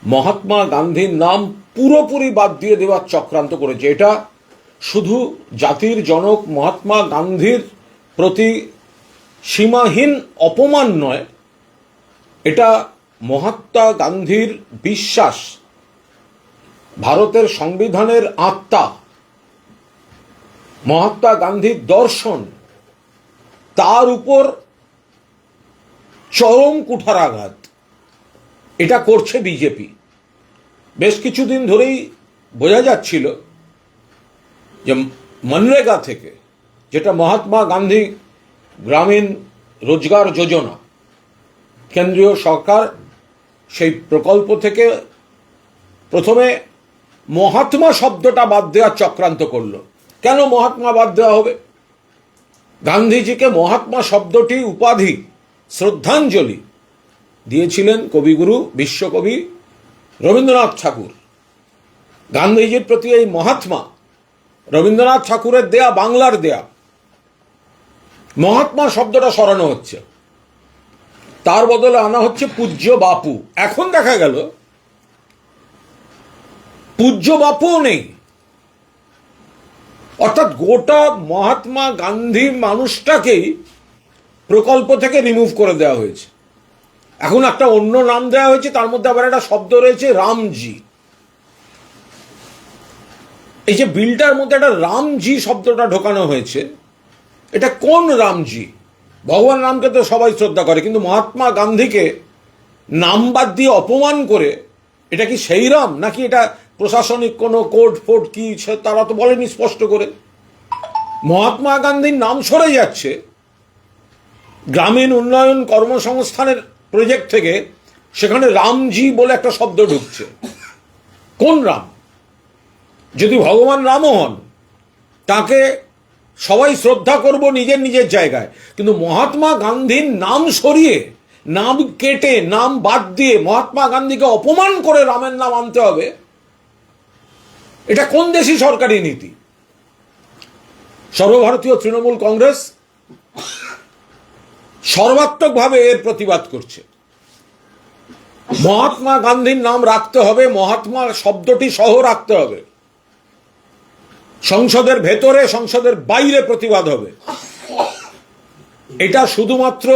মহাত্মা গান্ধীর নাম পুরোপুরি বাদ দিয়ে দেওয়ার চক্রান্ত করেছে। এটা শুধু জাতির জনক মহাত্মা গান্ধীর প্রতি সীমাহীন অপমান নয়, এটা মহাত্মা গান্ধীর বিশ্বাস, ভারতের সংবিধানের আত্মা, মহাত্মা গান্ধীর দর্শন, তার উপর চরম কুঠারাঘাত এটা করছে বিজেপি। বেশ কিছুদিন ধরেই বোঝা যাচ্ছিল যে মনরেগা থেকে, যেটা মহাত্মা গান্ধী গ্রামীণ রোজগার যোজনা, কেন্দ্রীয় সরকার সেই প্রকল্প থেকে প্রথমে মহাত্মা শব্দটা বাদ দেওয়ার চক্রান্ত করলো। কেন মহাত্মা বাদ দেওয়া হবে? গান্ধীজিকে মহাত্মা শব্দটি উপাধি, শ্রদ্ধাঞ্জলি দিয়েছিলেন কবিগুরু বিশ্বকবি রবীন্দ্রনাথ ঠাকুর। গান্ধীজির প্রতি এই মহাত্মা রবীন্দ্রনাথ ঠাকুরের দেয়া, বাংলার দেয়া। মহাত্মা শব্দটা সরানো হচ্ছে, তার বদলে আনা হচ্ছে পূজ্য বাপু। এখন দেখা গেল পূজ্য বাপুও নেই, অর্থাৎ গোটা মহাত্মা গান্ধী মানুষটাকেই প্রকল্প থেকে রিমুভ করে দেওয়া হয়েছে। এখন একটা অন্য নাম দেওয়া হয়েছে, তার মধ্যে আবার একটা শব্দ রয়েছে রামজি। এই যে বিলটার মধ্যে একটা রামজি শব্দটা ঢোকানো হয়েছে, এটা কোন রামজি? ভগবান রামকে তো সবাই শ্রদ্ধা করে, কিন্তু মহাত্মা গান্ধীকে নাম বাদ দিয়ে অপমান করে এটা কি সেই রাম, নাকি এটা প্রশাসনিক কোনো কোড ফোড কি তারা তো বলেনি স্পষ্ট করে। মহাত্মা গান্ধীর নাম সরে যাচ্ছে, গ্রামীণ উন্নয়ন কর্মসংস্থানের প্রজেক্ট থেকে সেখানে রামজি বলে একটা শব্দ ঢুকছে। কোন রাম? যদি ভগবান রামও হন, তাকে সবাই শ্রদ্ধা করব নিজের নিজের জায়গায়, কিন্তু মহাত্মা গান্ধীর নাম সরিয়ে, নাম কেটে, নাম বাদ দিয়ে মহাত্মা গান্ধীকে অপমান করে রামের নাম আনতে হবে, এটা কোন দেশি সরকারি নীতি? সর্বভারতীয় তৃণমূল কংগ্রেস সর্বাত্মকভাবে এর প্রতিবাদ করছে। মহাত্মা গান্ধীর নাম রাখতে হবে, মহাত্মা শব্দটি সহ রাখতে হবে। সংসদের ভেতরে, সংসদের বাইরে প্রতিবাদ হবে। এটা শুধুমাত্র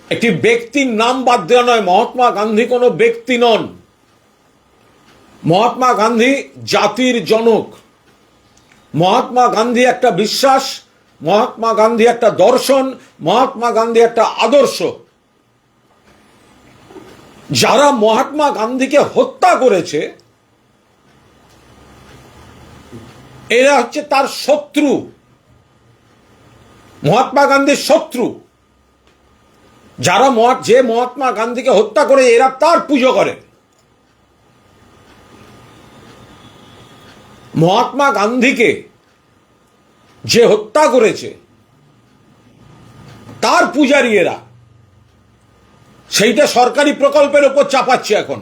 একটি ব্যক্তির নাম বাদ দেওয়া নয়। মহাত্মা গান্ধী কোনো ব্যক্তি নন, মহাত্মা গান্ধী জাতির জনক। মহাত্মা গান্ধী একটা বিশ্বাস, মহাত্মা গান্ধী একটা দর্শন, মহাত্মা গান্ধী একটা আদর্শ। যারা মহাত্মা গান্ধীকে হত্যা করেছে এরা হচ্ছে তার শত্রু, মহাত্মা গান্ধীর শত্রু। যারা যে মহাত্মা গান্ধীকে হত্যা করে এরা তার পুজো করে। মহাত্মা গান্ধীকে যে হত্যা করেছে তার পূজারী এরা, সেইটা সরকারি প্রকল্পের উপর চাপাচ্ছে এখন।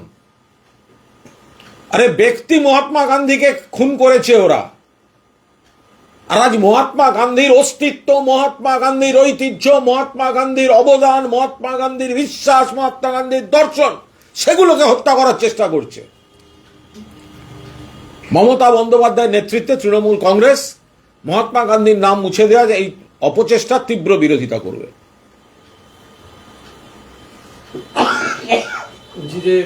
আরে ব্যক্তি মহাত্মা গান্ধীকে খুন করেছে ওরা, আর আজ মহাত্মা গান্ধীর অস্তিত্ব, মহাত্মা গান্ধীর ঐতিহ্য, মহাত্মা গান্ধীর অবদান, মহাত্মা গান্ধীর বিশ্বাস, মহাত্মা গান্ধীর দর্শন, সেগুলোকে হত্যা করার চেষ্টা করছে। মমতা বন্দ্যোপাধ্যায়ের নেতৃত্বে তৃণমূল কংগ্রেস মহাত্মা গান্ধীর নাম মুছে দেওয়া এই অপচেষ্টার তীব্র বিরোধিতা করবে। যে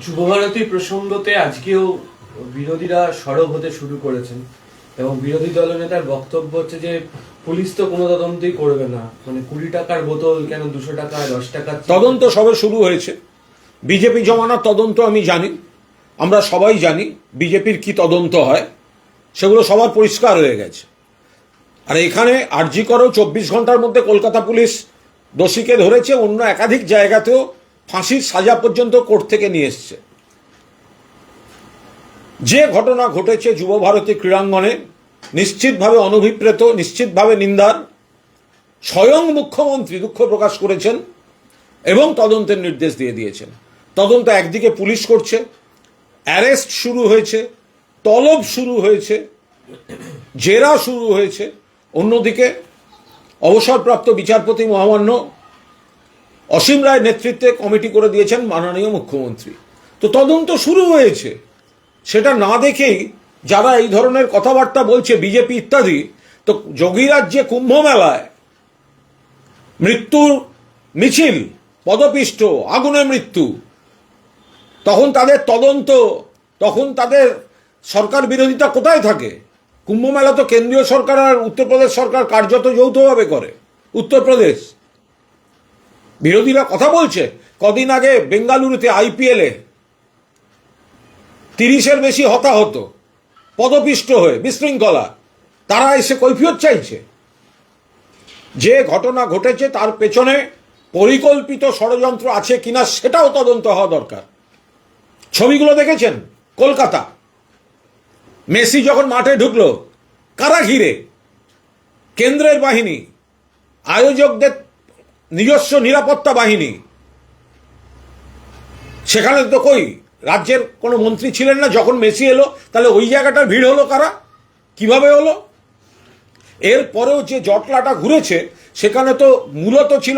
যুবভারতী প্রসঙ্গতে আজকেও বিরোধীরা সরব হতে শুরু করেছেন, এবং বিরোধী দলনেতার বক্তব্য হচ্ছে যে পুলিশ তো কোনো তদন্তই করবে না, মানে 20 টাকার বোতল কেন 200 টাকা 10 টাকা তদন্ত সবে শুরু হয়েছে। বিজেপি জমানার তদন্ত আমি জানি, আমরা সবাই জানি বিজেপির কি তদন্ত হয়, সেগুলো সবার পরিষ্কার হয়ে গেছে। আর এখানে আরজি করেও 24 ঘন্টার মধ্যে কলকাতা পুলিশ দোষীকে ধরেছে, অন্য একাধিক জায়গাতেও ফাঁসির সাজা পর্যন্ত কোর্ট থেকে নিয়ে এসছে। যে ঘটনা ঘটেছে যুবভারতী ক্রীড়াঙ্গনে নিশ্চিতভাবে অনভিপ্রেত, নিশ্চিতভাবে নিন্দার। স্বয়ং মুখ্যমন্ত্রী দুঃখ প্রকাশ করেছেন এবং তদন্তের নির্দেশ দিয়ে দিয়েছেন। তদন্ত একদিকে পুলিশ করছে, অ্যারেস্ট শুরু হয়েছে, তলব শুরু হয়েছে, জেরা শুরু হয়েছে। অন্যদিকে অবসরপ্রাপ্ত বিচারপতি মহামান্য অসীম রায়ের নেতৃত্বে কমিটি করে দিয়েছেন মাননীয় মুখ্যমন্ত্রী। তো তদন্ত শুরু হয়েছে, সেটা না দেখেই যারা এই ধরনের কথাবার্তা বলছে বিজেপি ইত্যাদি, তো যোগীরাজ যে কুম্ভ মেলায় মৃত্যুর মিছিল, পদপিষ্ট, আগুনে মৃত্যু, তখন তাদের তদন্ত, তখন তাদের সরকার বিরোধিতা কোথায় থাকে? কুম্ভ মেলা তো কেন্দ্রীয় সরকার আর উত্তরপ্রদেশ সরকার কার্যত যৌথভাবে করে। উত্তরপ্রদেশ বিরোধীরা কথা বলছে, কদিন আগে বেঙ্গালুরুতে আইপিএলে 30-এর বেশি হতাহত, পদপিষ্ট হয়ে, বিশৃঙ্খলা, তারা এসে কৈফিয়ত চাইছে। যে ঘটনা ঘটেছে তার পেছনে পরিকল্পিত ষড়যন্ত্র আছে কিনা সেটাও তদন্ত হওয়া দরকার। ছবিগুলো দেখেছেন? কলকাতা মেসি যখন মাঠে ঢুকলো, কারা ঘিরে? কেন্দ্রের বাহিনী, আয়োজকদের নিজস্ব নিরাপত্তা বাহিনী। সেখানে তো কই রাজ্যের কোনো মন্ত্রী ছিলেন না যখন মেসি এলো? তাহলে ওই জায়গাটার ভিড় হলো কারা? কিভাবে হলো? এরপরেও যে জটলাটা ঘুরেছে সেখানে তো মূলত ছিল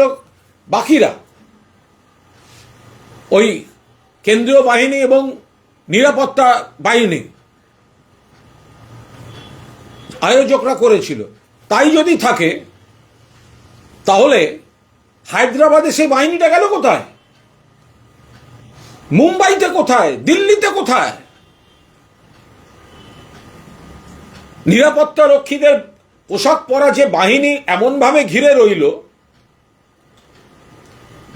বাকিরা, ওই কেন্দ্রীয় বাহিনী এবং নিরাপত্তা বাহিনী, আয়োজকরা করেছিল। তাই যদি থাকে তাহলে হায়দ্রাবাদে সেই বাহিনীটা গেল কোথায়? মুম্বাইতে কোথায়? দিল্লিতে কোথায়? নিরাপত্তা রক্ষীদের পোশাক পরা যে বাহিনী এমনভাবে ঘিরে রইল,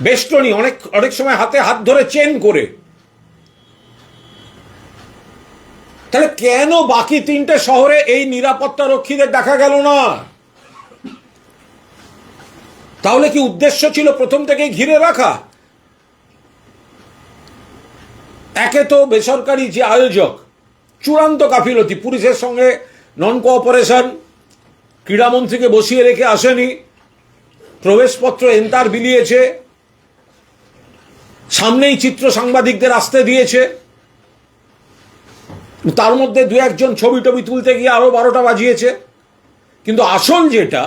বেষ্টনী, অনেক সময় হাতে হাত ধরে চেন করে, তাহলে কেন বাকি 3টে শহরে এই নিরাপত্তা রক্ষীদের দেখা গেল না? তাহলে কি উদ্দেশ্য ছিল প্রথম থেকেই ঘিরে রাখা? একে তো বেসরকারি যে আয়োজক, চূড়ান্ত গাফিলতি, পুলিশের সঙ্গে নন কোঅপারেশন, ক্রীড়ামন্ত্রীকে বসিয়ে রেখে আসেনি, প্রবেশপত্র এন্তার বিলিয়েছে, সামনেই চিত্র সাংবাদিকদের আসতে দিয়েছে, তার মধ্যে 2-1 ছবি টবি তুলতে গিয়ে আরো 12টা বাজিয়েছে। কিন্তু আসল যেটা,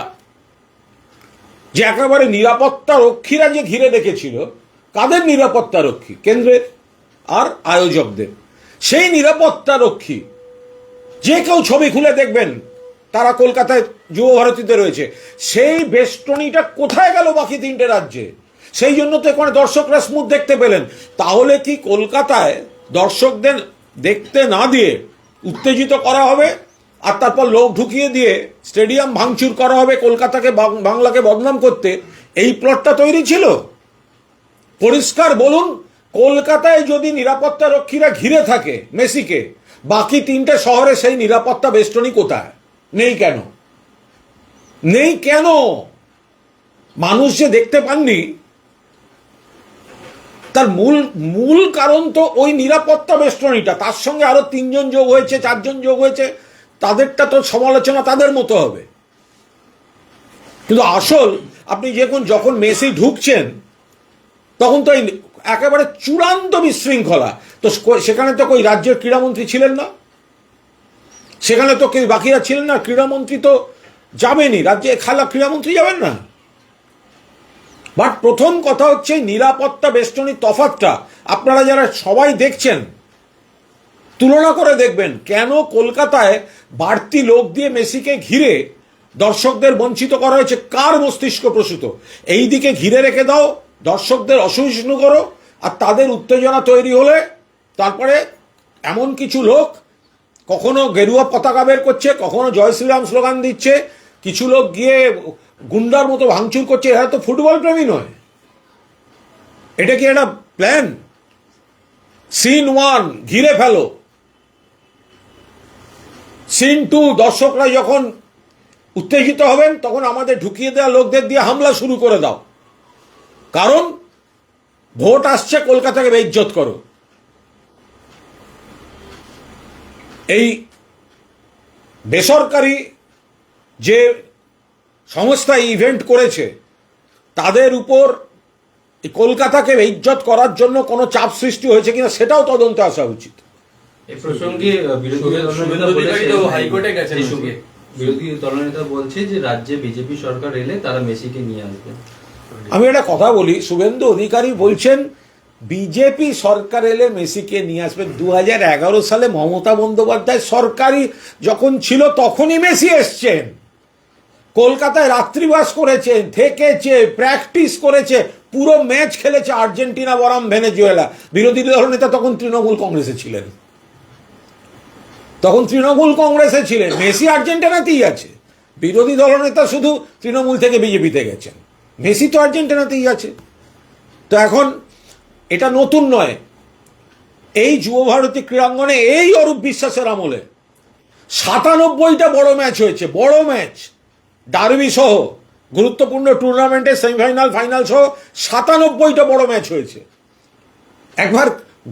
যে একেবারে নিরাপত্তা রক্ষীরা যে ঘিরে রেখেছিল, কাদের নিরাপত্তা রক্ষী? কেন্দ্রের আর আয়োজকদের। সেই নিরাপত্তা রক্ষী যে কেউ ছবি খুলে দেখবেন তারা কলকাতায় যুব ভারতীতে রয়েছে। সেই বেষ্টনীটা কোথায় গেল বাকি 3টে রাজ্যে? সেই জন্য তো এখানে দর্শকরা স্মুথ দেখতে পেলেন। তাহলে কি কলকাতায় দর্শকদের দেখতে না দিয়ে উত্তেজিত করা হবে আর তারপর লোক ঢুকিয়ে দিয়ে স্টেডিয়াম ভাঙচুর করা হবে কলকাতাকে, বাংলাকে বদনাম করতে? এই প্লটটা তৈরি ছিল। পরিষ্কার বলুন, কলকাতায় যদি নিরাপত্তা রক্ষীরা ঘিরে থাকে মেসিকে, বাকি 3টে শহরে সেই নিরাপত্তা বেষ্টনী কোথায়? নেই কেন? নেই কেন? মানুষ যে দেখতে পাননি তার মূল কারণ তো ওই নিরাপত্তা বেষ্টনীটা। তার সঙ্গে আরো 3জন যোগ হয়েছে, 4জন যোগ হয়েছে, তাদেরটা তো সমালোচনা তাদের মতো হবে। কিন্তু আসল, আপনি যখন মেসি ঢুকছেন তখন তো একেবারে চূড়ান্ত বিশৃঙ্খলা। তো সেখানে তো কই রাজ্যের ক্রীড়ামন্ত্রী ছিলেন না, সেখানে তো কেউ বাকিরা ছিলেন না। ক্রীড়ামন্ত্রী তো যাবেনই, রাজ্যে খেলা ক্রীড়ামন্ত্রী যাবেন না। বাট প্রথম কথা হচ্ছে নিরাপত্তা বেষ্টনীর তফাৎটা আপনারা যারা সবাই দেখছেন তুলনা করে দেখবেন। কেন কলকাতায় বাড়তি লোক দিয়ে মেসিকে ঘিরে দর্শকদের বঞ্চিত করা হয়েছে? কার মস্তিষ্ক প্রসূত? এই দিকে ঘিরে রেখে দাও, দর্শকদের অসহিষ্ণু করো, আর তাদের উত্তেজনা তৈরি হলে তারপরে এমন কিছু লোক কখনো গেরুয়া পতাকা বের করছে, কখনো জয় শ্রীরাম স্লোগান দিচ্ছে, কিছু লোক গিয়ে গুন্ডার মতো ভাঙচুর করছে। এরা তো ফুটবল প্রেমী নয়। এটা কি একটা প্ল্যান? সিন 1 ঘিরে ফেলো, সিন 2 দর্শকরা যখন উত্তেজিত হবেন তখন আমাদের ঢুকিয়ে দেওয়া লোকদের দিয়ে হামলা শুরু করে দাও, কারণ ভোট আসছে, কলকাতাকে বেইজ্জত করো। এই বেসরকারি যে সংস্থা ইভেন্ট করেছে তাদের উপর কলকাতাকে বেইজ্জত করার জন্য কোনো চাপ সৃষ্টি হয়েছে কিনা সেটাও তদন্তে আসা উচিত। এই প্রসঙ্গে বিরোধী দলনেতা বলছে যে রাজ্যে বিজেপি সরকার এলে তারা মেসিকে নিয়ে আসবে। আমি একটা কথা বলি, শুভেন্দু অধিকারী বলছেন বিজেপি সরকার এলে মেসিকে নিয়ে আসবে। 2011 সালে মমতা বন্দ্যোপাধ্যায় সরকারি যখন ছিল তখনই মেসি এসছেন, কলকাতায় রাত্রিবাস করেছেন, থেকেছে, প্র্যাকটিস করেছে, পুরো ম্যাচ খেলেছে আর্জেন্টিনা বনাম ভেনেজুয়েলা। বিরোধী দল নেতা তখন তৃণমূল কংগ্রেসে ছিলেন, মেসি আর্জেন্টিনাতেই আছে। বিরোধী দলনেতা শুধু তৃণমূল থেকে বিজেপিতে গেছেন, মেসি তো আর্জেন্টিনাতেই আছে। তো এখন এটা নতুন নয়, এই যুব ভারতী ক্রীড়াঙ্গনে এই অরূপ বিশ্বাসের আমলে 97টা বড় ম্যাচ হয়েছে, বড় ম্যাচ, ডার্বি সহ গুরুত্বপূর্ণ টুর্নামেন্টের সেমিফাইনাল ফাইনাল সহ 97টা বড় ম্যাচ হয়েছে। একবার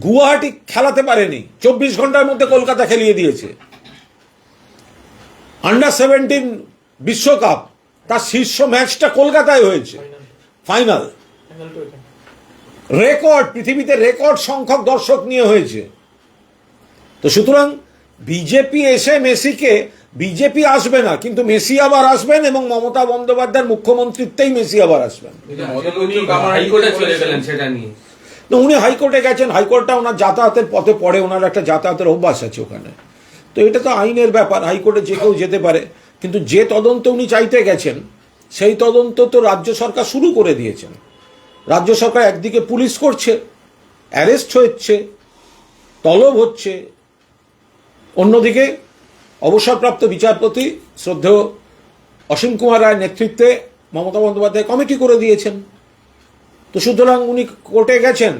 গুয়াহাটি খেলাতে পারেনি, 24 ঘন্টার মধ্যে কলকাতা খেলিয়ে দিয়েছে। আন্ডার-17 বিশ্বকাপ, তার শীর্ষ ম্যাচটা কলকাতায় হয়েছে, ফাইনাল। রেকর্ড, পৃথিবীতে রেকর্ড সংখ্যক দর্শক নিয়ে হয়েছে। তো সুতরাং বিজেপি এসে মেসিকে, বিজেপি আসবে না কিন্তু মেসি আবার আসবেন, এবং মমতা বন্দ্যোপাধ্যায়ের মুখ্যমন্ত্রীত্বেই মেসি আবার আসবেন। হাইকোর্টে চলে গেলেন সেটা নিয়ে। উনি হাইকোর্টে গেছেন, হাইকোর্টটা ওনার যাতায়াতের পথে পড়ে, ওনার একটা যাতায়াতের অভ্যাস আছে ওখানে। তো এটা তো আইনের ব্যাপার, হাইকোর্টে যে কেউ যেতে পারে। কিন্তু যে তদন্ত উনি চাইতে গেছেন সেই তদন্ত তো রাজ্য সরকার শুরু করে দিয়েছেন। রাজ্য সরকার একদিকে পুলিশ করছে, অ্যারেস্ট হচ্ছে, তলব হচ্ছে, অন্যদিকে অবসরপ্রাপ্ত বিচারপতি শ্রদ্ধেয় অসীম কুমার রায়ের নেতৃত্বে মমতা বন্দ্যোপাধ্যায় কমিটি করে দিয়েছেন। তো সুতরাং উনি কোর্টে গেছেন,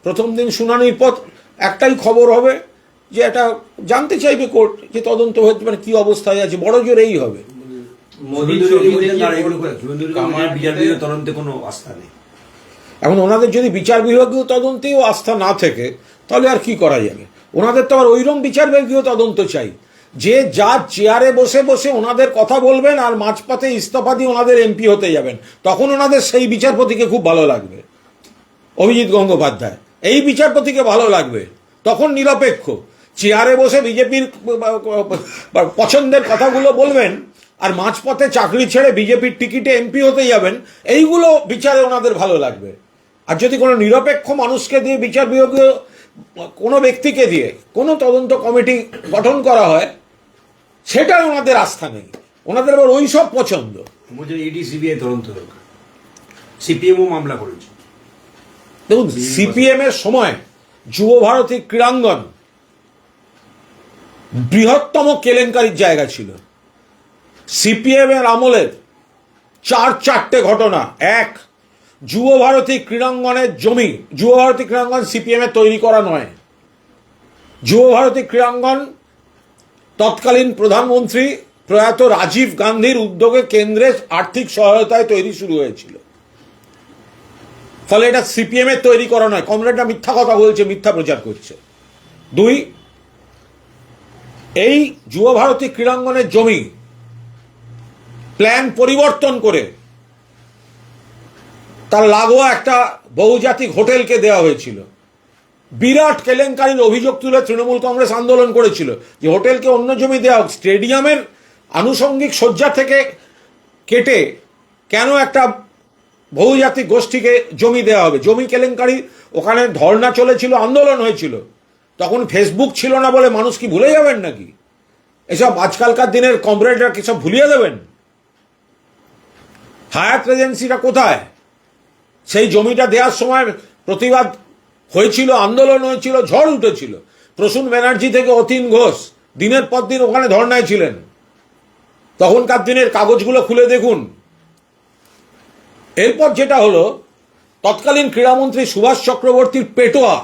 প্রথম দিন শুনানির পর একটাই খবর হবে যে এটা জানতে চাইবে কোর্ট যে তদন্ত হচ্ছে, মানে কি অবস্থায় আছে, বড় জোর এই হবে। তদন্তে কোনো আস্থা নেই। এখন ওনাদের যদি বিচার বিভাগীয় তদন্তেও আস্থা না থাকে তাহলে আর কি করা যাবে? ওনাদের তো আর ওইরকম বিচার বিভাগীয় তদন্ত চাই যে যার চেয়ারে বসে বসে ওনাদের কথা বলবেন আর মাঝপথে ইস্তফা দিয়ে ওনাদের এমপি হতে যাবেন, তখন ওনাদের সেই বিচারপতিকে খুব ভালো লাগবে, অভিজিৎ গঙ্গোপাধ্যায়, এই বিচারপতিকে ভালো লাগবে। তখন নিরপেক্ষ চেয়ারে বসে বিজেপির পছন্দের কথাগুলো বলবেন আর মাঝপথে চাকরি ছেড়ে বিজেপির টিকিটে এমপি হতে যাবেন, এইগুলো বিচারে ওনাদের ভালো লাগবে। আর যদি কোনো নিরপেক্ষ মানুষকে দিয়ে, বিচার বিভাগীয় কোনো ব্যক্তিকে দিয়ে কোনো তদন্ত কমিটি গঠন করা হয়, সেটা ওনাদের আস্থা নেই, ওনাদের আবার ওই সব পছন্দ। ইডি সিবিআই তদন্ত দরকার, সিপিএমও মামলা করেছে। দেখুন, সিপিএম এর সময় যুব ভারতী ক্রীড়াঙ্গন বৃহত্তম কেলেঙ্কারির জায়গা ছিল। সিপিএম এর আমলের চারটে ঘটনা। এক, যুব ভারতী ক্রীড়াঙ্গনের জমি, যুব ভারতী ক্রীড়াঙ্গন সিপিএম এর তৈরি করা নয়। যুব ভারতী ক্রীড়াঙ্গন তৎকালীন প্রধানমন্ত্রী প্রয়াত রাজীব গান্ধীর উদ্যোগে কেন্দ্রের আর্থিক সহায়তায় তৈরি শুরু হয়েছিল, ফলে এটা সিপিএম এর তৈরি করা নয়। কমরেডরা মিথ্যা কথা বলছে, মিথ্যা প্রচার করছে। দুই, এই যুব ভারতী ক্রীড়াঙ্গনের জমি প্ল্যান পরিবর্তন করে তার লাগোয়া একটা বহুজাতিক হোটেলকে দেওয়া হয়েছিল। বিরাট কেলেঙ্কারির অভিযোগ তুলে তৃণমূল কংগ্রেস আন্দোলন করেছিল যে হোটেলকে অন্য জমি দেওয়া হোক। স্টেডিয়ামের আনুষঙ্গিক শয্যা থেকে কেটে কেন একটা বহুজাতিক গোষ্ঠীকে জমি দেওয়া হবে? জমি কেলেঙ্কারি, ওখানে ধর্ণা চলেছিল, আন্দোলন হয়েছিল। তখন ফেসবুক ছিল না বলে মানুষ কি ভুলে যাবেন নাকি? এসব আজকালকার দিনের কমরেডরা কি সব ভুলিয়ে দেবেন? হায়াত রেজেন্সিটা কোথায়? সেই জমিটা দেওয়ার সময় প্রতিবাদ হয়েছিল, আন্দোলন হয়েছিল, ঝড় উঠেছিল। প্রসূন ব্যানার্জি থেকে অতীন ঘোষ দিনের পর দিন ওখানে ধর্নায় ছিলেন। তখনকার দিনের কাগজগুলো খুলে দেখুন। এরপর যেটা হলো, তৎকালীন ক্রীড়ামন্ত্রী সুভাষ চক্রবর্তীর পেটোয়া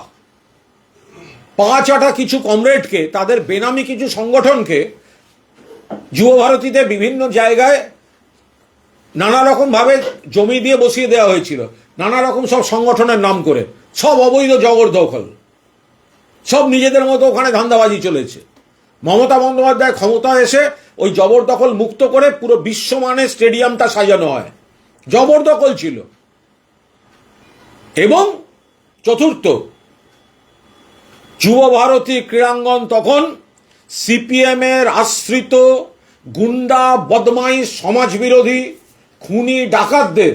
5 কিছু কমরেডকে, তাদের বেনামি কিছু সংগঠনকে যুব ভারতীতে বিভিন্ন জায়গায় নানা রকম ভাবে জমি দিয়ে বসিয়ে দেওয়া হয়েছিল, নানা রকম সব সংগঠনের নাম করে। সব অবৈধ জবরদখল, সব নিজেদের মতো ওখানে ধান্দাবাজি চলেছে। মমতা বন্দ্যোপাধ্যায় ক্ষমতা এসে ওই জবরদখল মুক্ত করে পুরো বিশ্বমানের স্টেডিয়ামটা সাজানো হয়। জবরদখল ছিল। এবং চতুর্থ, যুব ভারতী ক্রীড়াঙ্গন তখন সিপিএম এর আশ্রিত গুন্ডা, বদমাইশ, সমাজবিরোধী, খুনি, ডাকাতদের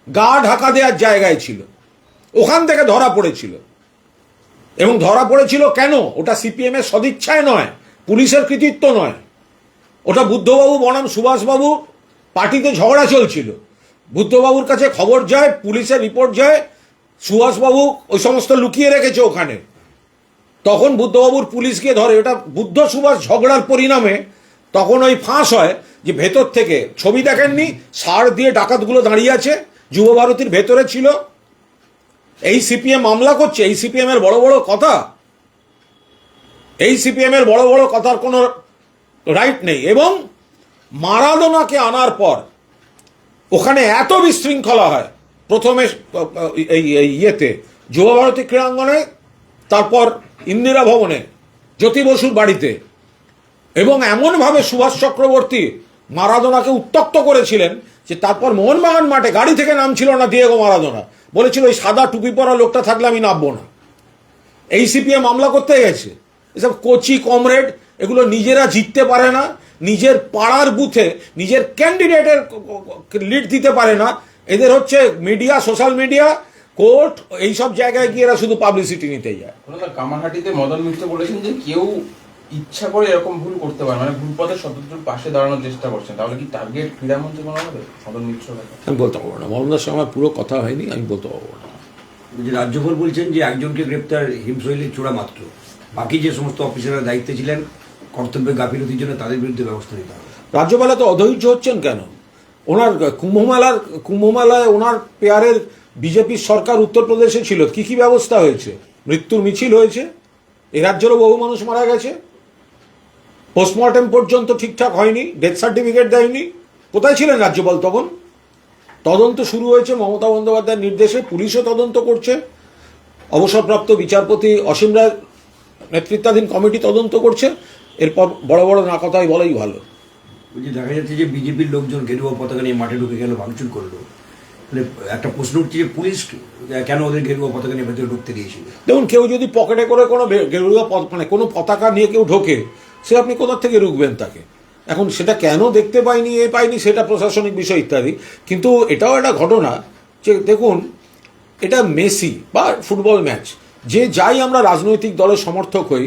গা ঢাকা দেওয়ার জায়গায় ছিল, ওখান থেকে ধরা পড়েছিল। এবং ধরা পড়েছিল কেন? ওটা সিপিএম এর সদিচ্ছায় নয়, পুলিশের কৃতিত্ব নয়, ওটা বুদ্ধবাবু বনাম সুভাষবাবু পার্টিতে ঝগড়া চলছিল, বুদ্ধবাবুর কাছে খবর যায়, পুলিশের রিপোর্ট যায়, সুভাষবাবু ওই সমস্ত লুকিয়ে রেখেছে ওখানে, তখন বুদ্ধবাবুর পুলিশ গিয়ে ধরে। ওটা বুদ্ধ সুভাষ ঝগড়ার পরিণামে তখন ওই ফাঁস হয় যে ভেতর থেকে, ছবি দেখেননি, সার দিয়ে ডাকাতগুলো দাঁড়িয়ে আছে, যুবভারতীর ভেতরে ছিল। এই সিপিএম মামলা করছে, এই সিপিএম এর বড় বড় কথা, এই সিপিএম এর বড় বড় কথার কোনো রাইট নেই। এবং মারাদোনাকে আনার পর ওখানে এত বিশৃঙ্খলা হয়, প্রথমে এই ইয়েতে যুবভারতী ক্রীড়াঙ্গনে, তারপর ইন্দিরা ভবনে, জ্যোতি বসুর বাড়িতে, এবং এমনভাবে সুভাষ চক্রবর্তী মারাদোনাকে উত্তক্ত করেছিলেন যে তারপর মোহনবাগান মাঠে গাড়ি থেকে নামছিল না দিয়েগো মারাদোনা, বলেছিল ওই সাদা টুপি পরা লোকটা থাকলে আমি নামবো না। এই সিপিএম মামলা করতে গেছে। এসব কোচি কমরেড এগুলো নিজেরা জিততে পারে না, নিজের পাড়ার বুথে নিজের ক্যান্ডিডেটের লিড দিতে পারে না, এদের হচ্ছে মিডিয়া, সোশ্যাল মিডিয়া, কোর্ট, এইসব জায়গায় গিয়ে এরা শুধু পাবলিসিটি নিতে যায়। কামারহাটিতে মদন মিত্র বলেছেন যে কেউ ইচ্ছা করে এরকম ভুল করতে পারে, মানে ভুল পথে শত্রুর পাশে দাঁড়ানোর চেষ্টা করছেন, তাহলে কি টার্গেট ক্রীড়ামন্ত্রী মনে হবে মদন মিত্র? আমি বলতে পারবো না, মদনদার সঙ্গে আমার পুরো কথা হয়নি, আমি বলতে পারবো না। যে রাজ্যপাল বলছেন যে একজনকে গ্রেপ্তার হিমশৈলীর চূড়া মাত্র, বাকি যে সমস্ত অফিসাররা দায়িত্বে ছিলেন কর্তব্যে গাফিলতির জন্য তাদের বিরুদ্ধে ব্যবস্থা নিতে হবে। রাজ্যপাল তো অধৈর্য হচ্ছেন কেন? ওনার কুম্ভমেলায় ওনার পেয়ারের বিজেপির সরকার উত্তরপ্রদেশে ছিল, কি কি ব্যবস্থা হয়েছে? মৃত্যুর মিছিল হয়েছে, এ রাজ্যেরও বহু মানুষ মারা গেছে, পোস্টমর্টেম পর্যন্ত ঠিকঠাক হয়নি, ডেথ সার্টিফিকেট দেয়নি। কোথায় ছিলেন রাজ্যপাল তখন? তদন্ত শুরু হয়েছে মমতা বন্দ্যোপাধ্যায়ের নির্দেশে, পুলিশও তদন্ত করছে, অবসরপ্রাপ্ত বিচারপতি অসীম রায় নেতৃত্বাধীন কমিটি তদন্ত করছে। এরপর বড় বড় না কথাই বলাই ভালো। বলছি দেখা যাচ্ছে যে বিজেপির লোকজন গেরুয়া পতাকা নিয়ে মাঠে ঢুকে গেল, ভাঙচুর করলো, মানে একটা প্রশ্ন উঠছে যে পুলিশ কেন ওদের গেরুয়া পতাকা নিয়ে ভেতরে ঢুকতে দিয়েছিল? দেখুন, কেউ যদি পকেটে করে কোনো গেরুয়া মানে কোনো পতাকা নিয়ে কেউ ঢোকে, সে আপনি কোথা থেকে রুখবেন তাকে? এখন সেটা কেন দেখতে পাইনি, পাইনি, সেটা প্রশাসনিক বিষয় ইত্যাদি। কিন্তু এটাও একটা ঘটনা যে দেখুন, এটা মেসি বা ফুটবল ম্যাচ, যে যাই আমরা রাজনৈতিক দলের সমর্থক হই,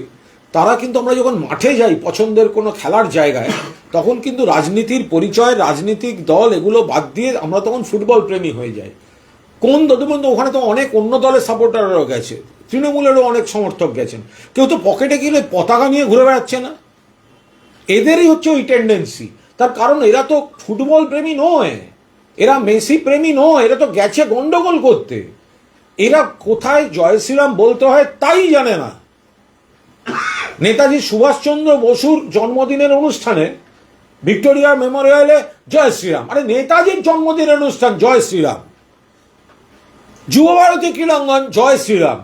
তারা কিন্তু আমরা যখন মাঠে যাই পছন্দের কোনো খেলার জায়গায়, তখন কিন্তু রাজনীতির পরিচয়, রাজনৈতিক দল এগুলো বাদ দিয়ে আমরা তখন ফুটবল প্রেমী হয়ে যাই। কোন দলবন্ধু, ওখানে তো অনেক অন্য দলের সাপোর্টাররাও গেছে, তৃণমূলেরও অনেক সমর্থক গেছেন, কেউ তো পকেটে গেলে পতাকা নিয়ে ঘুরে বেড়াচ্ছে না। এদেরই হচ্ছে ওই টেন্ডেন্সি। তার কারণ এরা তো ফুটবল প্রেমী নয়, এরা মেসি প্রেমী নয়, এরা তো গেছে গন্ডগোল করতে। এরা কোথায় জয় শ্রীরাম বলতে হয় তাই জানে না। নেতাজি সুভাষচন্দ্র বসুর জন্মদিনের অনুষ্ঠানে ভিক্টোরিয়া মেমোরিয়ালে জয় শ্রীরাম, আরে নেতাজির জন্মদিনের অনুষ্ঠান, জয় শ্রীরাম। যুবভারতী ক্রীড়াঙ্গন, জয় শ্রীরাম।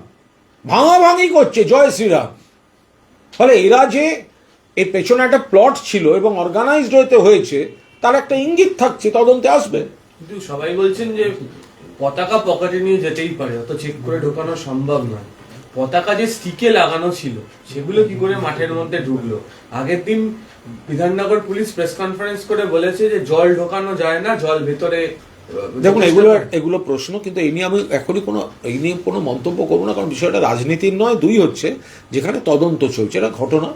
ভাঙাভাঙি করছে, জয় শ্রীরাম। ফলে এরা যে এর পেছনে একটা প্লট ছিল এবং অর্গানাইজড হতে হয়েছে, তার একটা ইঙ্গিত থাকছে, তদন্তে আসবে। কিন্তু সবাই বলছেন যে পতাকা পকেটে নিয়ে যেতেই পারে, অত চেক করে ঢোকানো সম্ভব নয়। পতাকা যে স্টিকে লাগানো ছিল সেগুলো কি করে মাঠের মধ্যে ঢুকলো? আগের দিন বিধাননগর পুলিশ প্রেস কনফারেন্স করে বলেছে যে জল ঢোকানো যায় না, জল ভেতরে। দেখুন, এগুলো প্রশ্ন, কিন্তু এই নিয়ে আমি এখনই এই নিয়ে কোনো মন্তব্য করবো না, কারণ বিষয়টা রাজনীতির নয়। দুই হচ্ছে যেখানে তদন্ত চলছে, এটা ঘটনা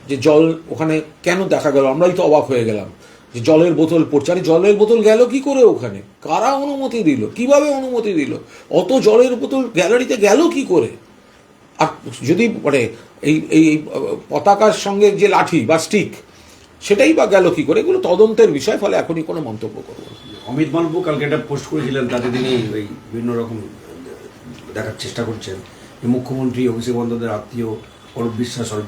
যে জল ওখানে কেন দেখা গেল, আমরাই তো অবাক হয়ে গেলাম যে জলের বোতল পড়ছে। আরে জলের বোতল গেল কি করে ওখানে? কারা অনুমতি দিল? কিভাবে অনুমতি দিল? অত জলের বোতল গ্যালারিতে গেল কি করে? আর যদি মানে এই এই পতাকার সঙ্গে যে লাঠি বা স্টিক, সেটাই বা গেল কি করে? এগুলো তদন্তের বিষয়, ফলে এখনই কোনো মন্তব্য করবো না। অমিত মালভু কালকে একটা পোস্ট করেছিলেন, তাতে তিনি ওই বিভিন্ন রকম দেখার চেষ্টা করছেন যে মুখ্যমন্ত্রী, অভিষেক বন্দ্যোপাধ্যায়ের আত্মীয়, অরূপ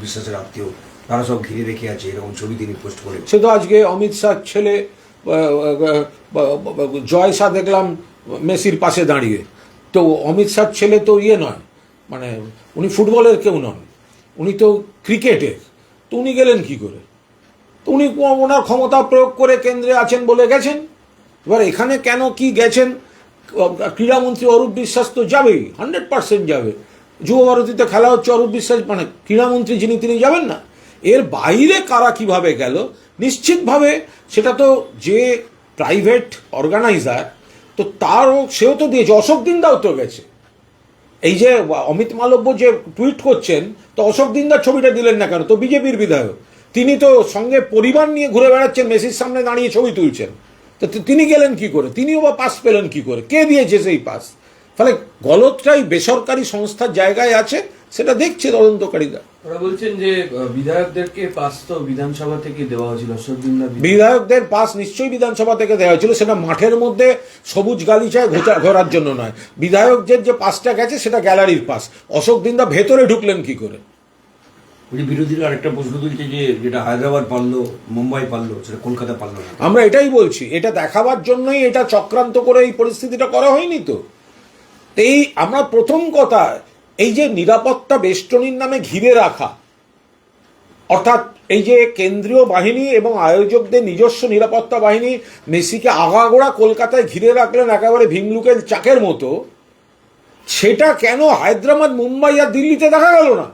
বিশ্বাসের আত্মীয়, তারা সব ঘিরে রেখে আছে, এরকম ছবি তিনি পোস্ট করেন। সে তো আজকে অমিত শাহ ছেলে জয় শাহ দেখলাম মেসির পাশে দাঁড়িয়ে। তো অমিত শাহ ছেলে তো ইয়ে নয়, মানে উনি ফুটবলের কেউ নন, উনি তো ক্রিকেটের। তো উনি গেলেন কি করে? তো উনি ওনার ক্ষমতা প্রয়োগ করে কেন্দ্রে আছেন বলে গেছেন। এবার এখানে কেন কি গেছেন? ক্রীড়ামন্ত্রী অরূপ বিশ্বাস তো যাবেই, 100% যাবে। যুবভারতীতে খেলা হচ্ছে, অরূপ বিশ্বাস মানে ক্রীড়ামন্ত্রী যিনি, তিনি যাবেন না? এর বাইরে কারা কিভাবে গেল? নিশ্চিতভাবে সেটা তো যে প্রাইভেট অর্গানাইজার, তো সেও তো দিয়েছে, অশোক দিনদাও তো গেছে। এই যে অমিত মালব্য যে টুইট করছেন, তো অশোক দিনদার ছবিটা দিলেন না কেন? তো বিজেপির বিধায়ক, তিনি তো সঙ্গে পরিবার নিয়ে ঘুরে বেড়াচ্ছেন, মেসির সামনে দাঁড়িয়ে ছবি তুলছেন, তো তিনি গেলেন কি করে? তিনিও বা পাস পেলেন কি করে? কে দিয়েছে সেই পাস? ফলে গলতটাই বেসরকারি সংস্থার জায়গায় আছে, সেটা দেখছে তদন্তকারীরা। ওরা বলছেন যে বিধায়কদেরকে পাস তো বিধানসভা থেকে দেওয়া হয়েছিল, বিধায়কদের পাস নিশ্চয়ই বিধানসভা থেকে দেওয়া হয়েছিল, সেটা মাঠের মধ্যে সবুজ গালিচায় ঘোরার জন্য নয়। বিধায়কদের যে পাসটা গেছে সেটা গ্যালারির পাস। অশোক দিন্দা ভেতরে ঢুকলেন কি করে? বিরোধীরা আরেকটা প্রশ্ন তুলছে যে যেটা হায়দ্রাবাদ পারলো, মুম্বাই পারলো, সেটা কলকাতা পারলো না। আমরা এটাই বলছি, এটা দেখাবার জন্যই এটা চক্রান্ত করে এই পরিস্থিতিটা করা হয়নি তো। এই আমরা প্রথম কথা, এই যে নিরাপত্তা বেষ্টনীর নামে ঘিরে রাখা, অর্থাৎ এই যে কেন্দ্রীয় বাহিনী এবং আয়োজকদের নিজস্ব নিরাপত্তা বাহিনী মেসিকে আগাগোড়া কলকাতায় ঘিরে রাখলেন একেবারে ভিমলুকের চাকের মতো, সেটা কেন হায়দ্রাবাদ, মুম্বাই আর দিল্লিতে দেখা গেল না?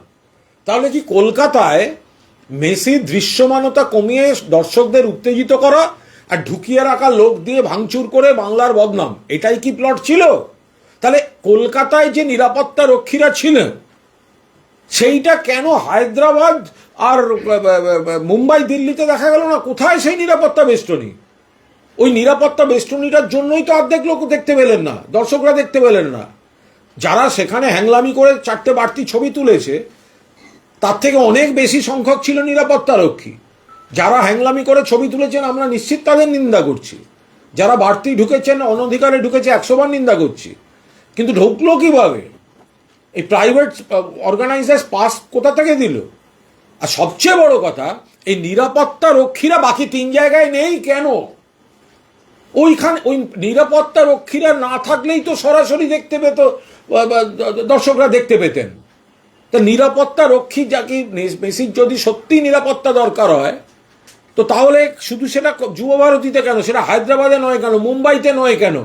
তাহলে কি কলকাতায় মেসির দৃশ্যমানতা কমিয়ে দর্শকদের উত্তেজিত করা আর ঢুকিয়ে রাখা লোক দিয়ে ভাঙচুর করে বাংলার বদনাম, এটাই কি প্লট ছিল? তাহলে কলকাতায় যে নিরাপত্তা রক্ষীরা ছিলেন, সেইটা কেন হায়দ্রাবাদ আর মুম্বাই, দিল্লিতে দেখা গেল না? কোথায় সেই নিরাপত্তা বেষ্টনী? ওই নিরাপত্তা বেষ্টনীটার জন্যই তো অর্ধেক লোক দেখতে পেলেন না, দর্শকরা দেখতে পেলেন না। যারা সেখানে হ্যাংলামি করে 4টে বাড়তি ছবি তুলেছে, তার থেকে অনেক বেশি সংখ্যক ছিল নিরাপত্তা রক্ষী। যারা হ্যাংলামি করে ছবি তুলেছেন আমরা নিশ্চিত তাদের নিন্দা করছি, যারা বাড়তি ঢুকেছেন, অনধিকারে ঢুকেছে, 100 বার নিন্দা করছি। কিন্তু ঢুকলো কিভাবে? এই প্রাইভেট অর্গানাইজার্স পাস কোথা থেকে দিল? আর সবচেয়ে বড় কথা, এই নিরাপত্তা রক্ষীরা বাকি 3 জায়গায় নেই কেন? ওইখানে ওই নিরাপত্তা রক্ষীরা না থাকলেই তো সরাসরি দেখতে পেত, দর্শকরা দেখতে পেতেন। তা নিরাপত্তা রক্ষী যাকে, মেসির যদি সত্যি নিরাপত্তা দরকার হয়, তো তাহলে শুধু সেটা যুব ভারতীতে কেন, সেটা হায়দ্রাবাদে নয় কেন, মুম্বাইতে নয় কেন,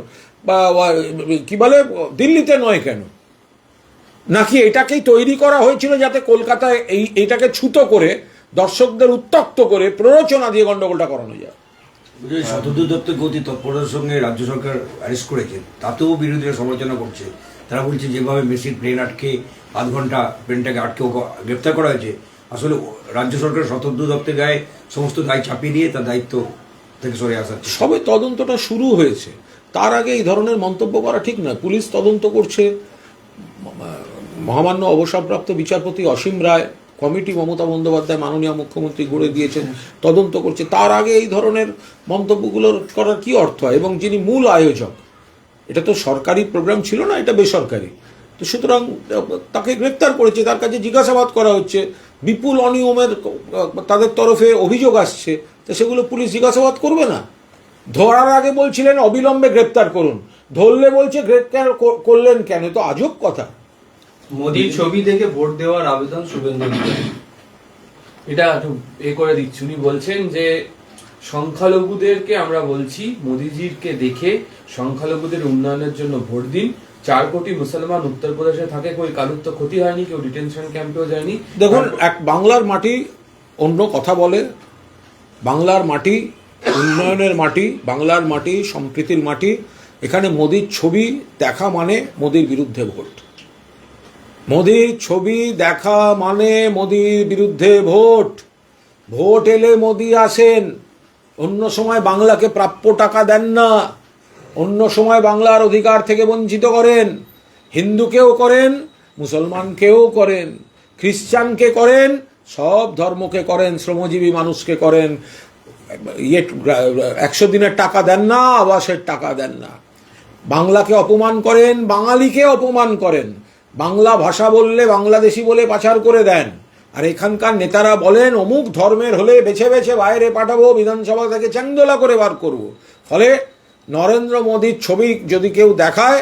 বা কি বলে দিল্লিতে নয় কেন? নাকি এটাকেই তৈরি করা হয়েছিল যাতে কলকাতায় এইটাকে ছুতো করে দর্শকদের উত্তক্ত করে প্ররোচনা দিয়ে গন্ডগোলটা করানো যায়? শতদ্রু দত্তের গতি তৎপরতার সঙ্গে রাজ্য সরকার অ্যারেস্ট করেছে, তাতেও বিরোধীরা সমালোচনা করছে। তারা বলছে যেভাবে মেসির প্লেন আটকে 5 ঘন্টা প্লেনটাকে আটকে গ্রেপ্তার করা হয়েছে, আসলে রাজ্য সরকার শতদ্রু দত্তের গায়ে সমস্ত দায় চাপিয়ে দিয়ে তার দায়িত্ব থেকে সরে আসা। সবে তদন্তটা শুরু হয়েছে, তার আগে এই ধরনের মন্তব্য করা ঠিক নয়। পুলিশ তদন্ত করছে, মহামান্য অবসরপ্রাপ্ত বিচারপতি অসীম রায় কমিটি মমতা বন্দ্যোপাধ্যায় মাননীয় মুখ্যমন্ত্রী গড়ে দিয়েছেন, তদন্ত করছে। তার আগে এই ধরনের মন্তব্যগুলোর করার কি অর্থ হয়? এবং যিনি মূল আয়োজক, এটা তো সরকারি প্রোগ্রাম ছিল না, এটা বেসরকারি, তো সুতরাং তাকে গ্রেপ্তার করেছে, তার কাছে জিজ্ঞাসাবাদ করা হচ্ছে, বিপুল অনিয়মের তাদের তরফে অভিযোগ আসছে, তো সেগুলো পুলিশ জিজ্ঞাসাবাদ করবে না? ধরার আগে বলছিলেন অবিলম্বে গ্রেপ্তার করুন, ধরলে বলছে গ্রেপ্তার করলেন কেন? তো আজব কথা। মোদির ছবি দেখে ভোট দেওয়ার আবেদন শুভেন্দু অধিকারী, এটা করে দিচ্ছি। উনি বলছেন যে সংখ্যালঘুদেরকে আমরা বলছি, মোদিজিকে দেখে সংখ্যালঘুদের উন্নয়নের জন্য ভোট দিন। 4 কোটি মুসলমান উত্তরপ্রদেশে থাকে, কই কারুর তো ক্ষতি হয়নি, কেউ ডিটেনশন ক্যাম্পেও যায়নি। দেখুন, এক বাংলার মাটি অন্য কথা বলে, বাংলার মাটি উন্নয়নের মাটি, বাংলার মাটি সম্প্রীতির মাটি। এখানে মোদির ছবি দেখা মানে মোদির বিরুদ্ধে ভোট, মোদির ছবি দেখা মানে মোদির বিরুদ্ধে ভোট। ভোট এলে মোদি আসেন, অন্য সময় বাংলাকে প্রাপ্য টাকা দেন না, অন্য সময় বাংলার অধিকার থেকে বঞ্চিত করেন। হিন্দুকেও করেন, মুসলমানকেও করেন, খ্রিস্টানকে করেন, সব ধর্মকে করেন, শ্রমজীবী মানুষকে করেন। 100 দিনের টাকা দেন না, আবাসের টাকা দেন না। বাংলাকে অপমান করেন, বাঙালিকে অপমান করেন। বাংলা ভাষা বললে বাংলাদেশি বলে পাচার করে দেন। আর এখানকার নেতারা বলেন অমুক ধর্মের হলে বেছে বেছে বাইরে পাঠাবো, বিধানসভা থেকে চ্যাংদোলা করে বার করব। ফলে নরেন্দ্র মোদীর ছবি যদি কেউ দেখায়,